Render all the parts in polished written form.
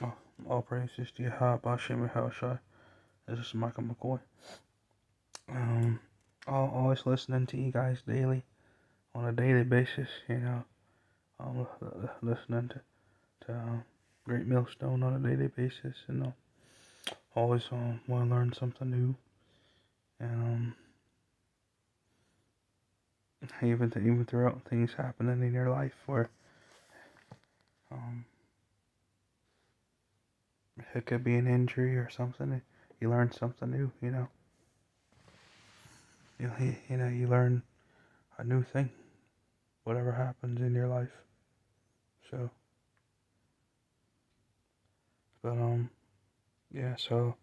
Oh, all praises to Yahweh Bashem Yahushua. This is Michael McCoy. Um, always listening to you guys daily, on a daily basis. Listening to Great Millstone on a daily basis, and always want to learn something new. And even throughout things happening in your life where um it could be an injury or something, you learn something new. You learn a new thing, whatever happens in your life. So, but yeah. So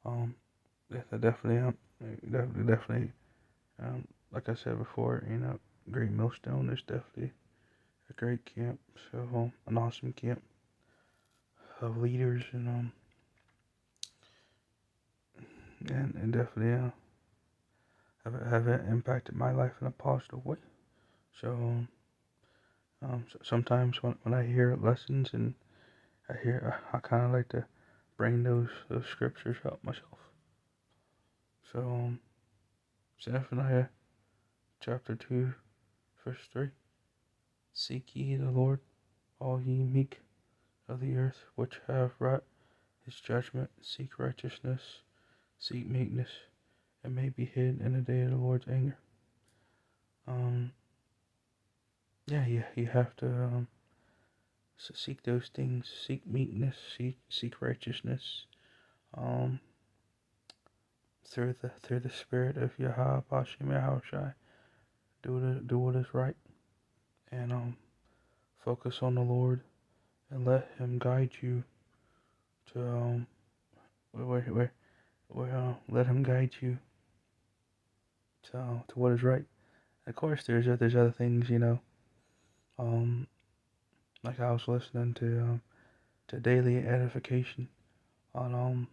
yeah, definitely. Like I said before, Great Millstone is definitely a great camp. So, an awesome camp of leaders and definitely have impacted my life in a positive way. So, sometimes when I hear lessons and I kind of like to bring those scriptures up myself. So, Zephaniah chapter 2, verse 3. Seek ye the Lord, all ye meek of the earth, which have wrought his judgment. Seek righteousness, seek meekness, and may be hid in the day of the Lord's anger. Yeah, you have to seek those things. Seek meekness, seek righteousness. Um, through the spirit of Yahweh Bashem Yahushai, do what is right, and focus on the Lord, and let Him guide you to let Him guide you to what is right. Of course, there's other things, um, like I was listening to daily edification on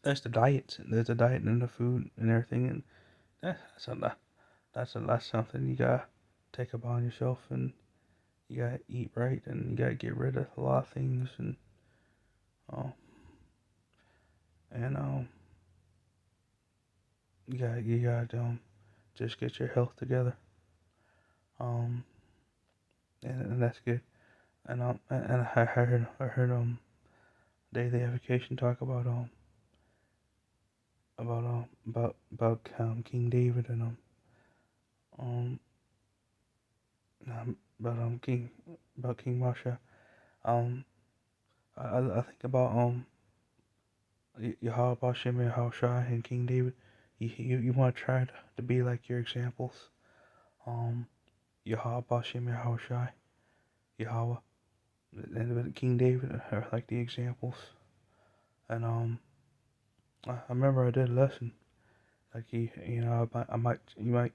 there's the diets, there's the diet and the food and everything, and that's that's something you gotta take upon yourself, and you gotta eat right, and you gotta get rid of a lot of things, uh, and you gotta just get your health together, um, and that's good, and I heard daily edification talk about King David and um about King Masha. Um, I think about Yahweh Bashem Yahushai and King David. You want to try to be like your examples. Um, Yahweh Bashem Yahushai, Yahweh, and King David are like the examples. And I remember I did a lesson like you might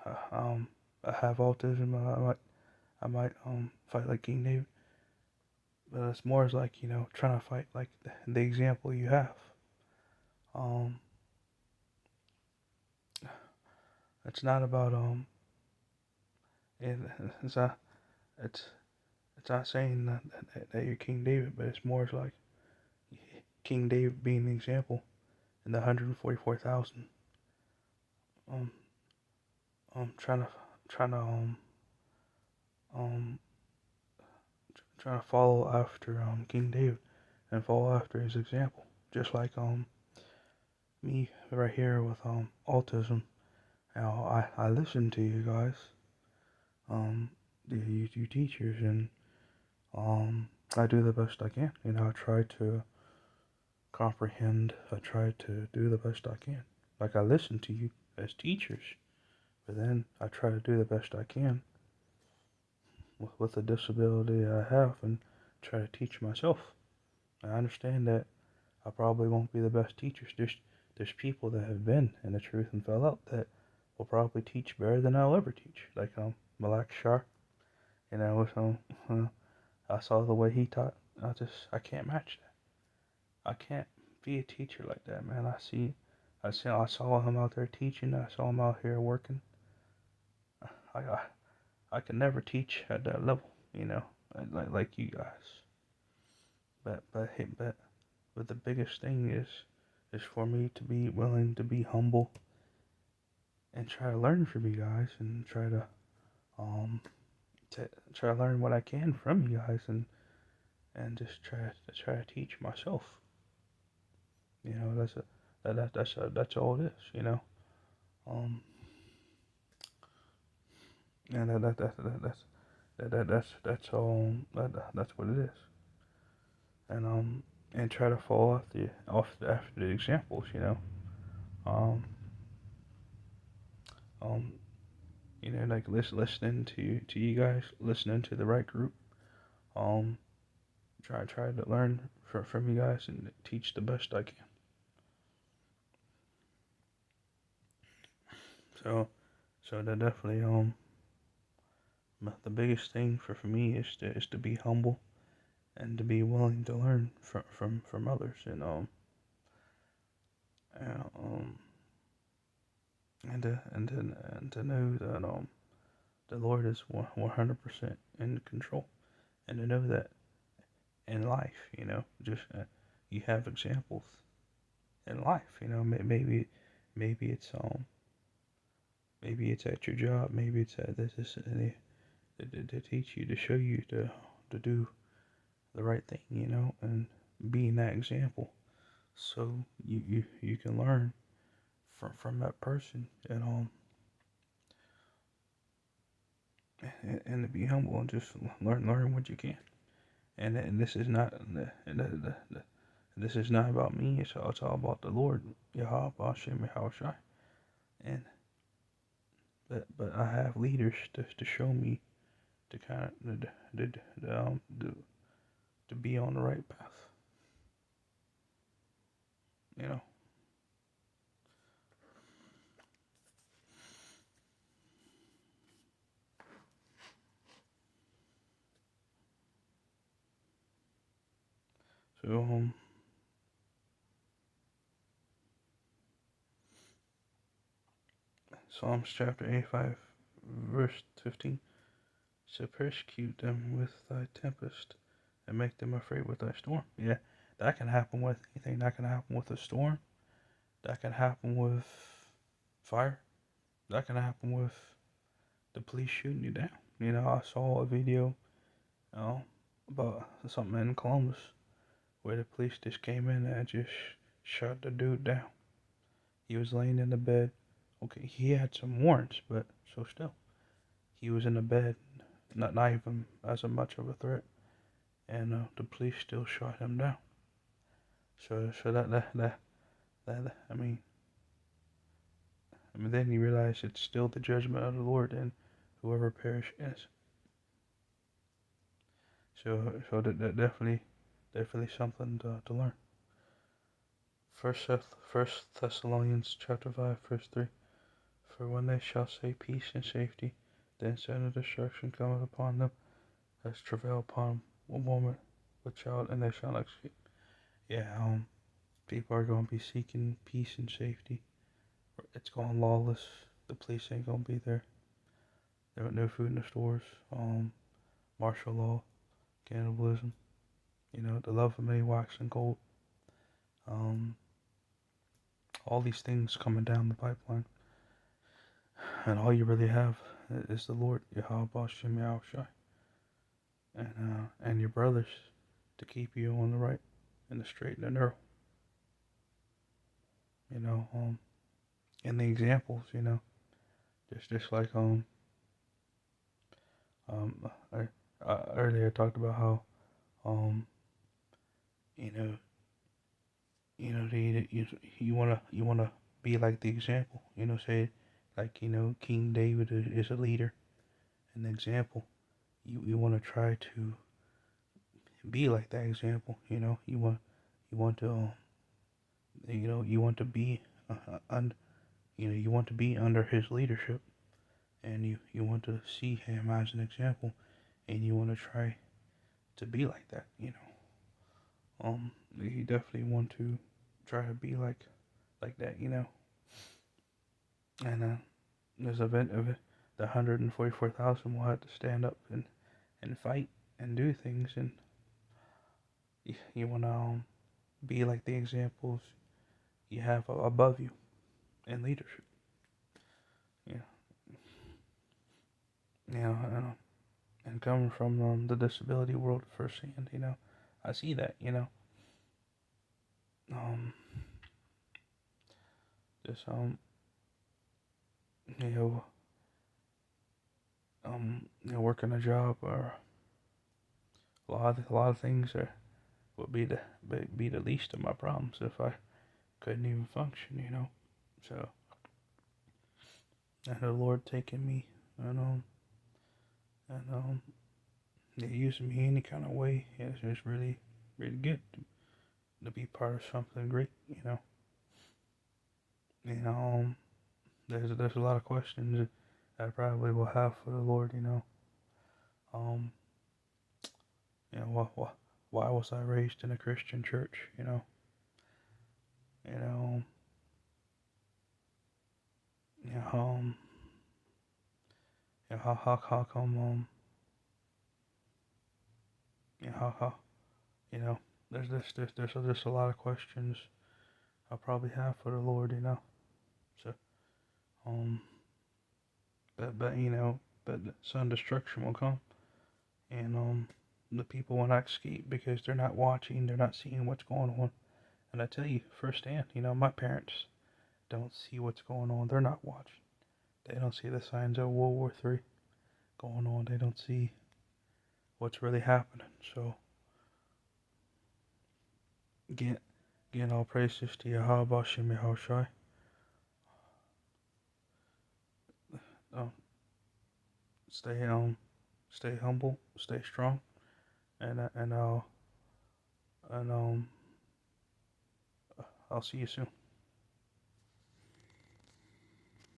uh, um have autism. I might fight like King David, but it's more as like trying to fight like the example you have. Um, it's not about it, it's not it's it's not saying that you're King David, but it's more as like King David being the example and the 144,000 um trying to trying to um trying to follow after King David and follow after his example, just like me right here with autism. Now I listen to you guys, um you teachers, and I do the best I can. I try to comprehend. I try to do the best I can. Like I listen to you as teachers, but then I try to do the best I can with the disability I have and try to teach myself. I understand that I probably won't be the best teachers. There's people that have been in the truth and fell out that will probably teach better than I'll ever teach. Like Malak Shar, with I saw the way he taught. I can't match that. I can't be a teacher like that, man. I saw him out there teaching. I saw him out here working. I I, I could never teach at that level. like you guys. But the biggest thing is for me to be willing to be humble and try to learn from you guys and um try to learn what I can from you guys and just try to teach myself. You know, that's all it is. You know, um, and that's all that's what it is. And try to follow after the examples. Um, um, like listening to you guys, listening to the right group. Um, try to learn from you guys and teach the best I can. So that definitely the biggest thing for me is to be humble and to be willing to learn from others and and to know that the Lord is 100% in control, and to know that in life, just you have examples in life. Maybe it's maybe it's at your job, maybe it's at this to teach you, to show you to do the right thing, and being that example, so you can learn from that person and to be humble and just learn what you can. And this is not this is not about me. It's all about the Lord, Yahweh Hashem Yahushai. And but I have leaders to show me to kind of to be on the right path. You know. So Psalms chapter 85, verse 15. So persecute them with thy tempest and make them afraid with thy storm. Yeah, that can happen with anything. That can happen with a storm. That can happen with fire. That can happen with the police shooting you down. I saw a video uh, about something in Columbus where the police just came in and just shot the dude down. He was laying in the bed. Okay, he had some warrants, but so still, he was in the bed, not even as much of a threat, and the police still shot him down. So I mean, then you realize it's still the judgment of the Lord, and whoever perish is. So that definitely something to learn. First Thessalonians chapter 5 verse 3. For when they shall say peace and safety, then sudden destruction cometh upon them, as travail upon a woman with child, and they shall not escape. Yeah, people are gonna be seeking peace and safety. It's going lawless. The police ain't gonna be there. There ain't no food in the stores. Martial law, cannibalism. The love of many waxing cold. Um, all these things coming down the pipeline, and all you really have is the Lord, Yahweh Bashem Yahushai, and your brothers to keep you on the right and the straight and the narrow. And the examples, just like I earlier talked about how um you know you wanna be like the example. Say like King David is a leader, an example. You want to try to be like that example. You want to you want to be you want to be under his leadership, and you want to see him as an example, and you want to try to be like that. You definitely want to try to be like that. And there's event of it. The 144,000 will have to stand up and fight. and do things, and you want to be like the examples you have above you in leadership. Yeah, and coming from the disability world firsthand, I see that, um, just you know, working a job, or a lot of things would be the least of my problems if I couldn't even function. So, and the Lord taking me, and yeah, using me any kind of way is just really, really good to be part of something great. You know, there's a lot of questions that I probably will have for the Lord. Um, why was I raised in a Christian church? You know, you know, how come how you know there's just a lot of questions I'll probably have for the Lord. So um, but some destruction will come, and the people will not escape because they're not watching, they're not seeing what's going on. And I tell you firsthand, my parents don't see what's going on. They're not watching. They don't see the signs of World War III going on. They don't see what's really happening. So, again, all praises to Yahweh Shem Yahushai. Um, stay humble, stay strong, and I'll see you soon.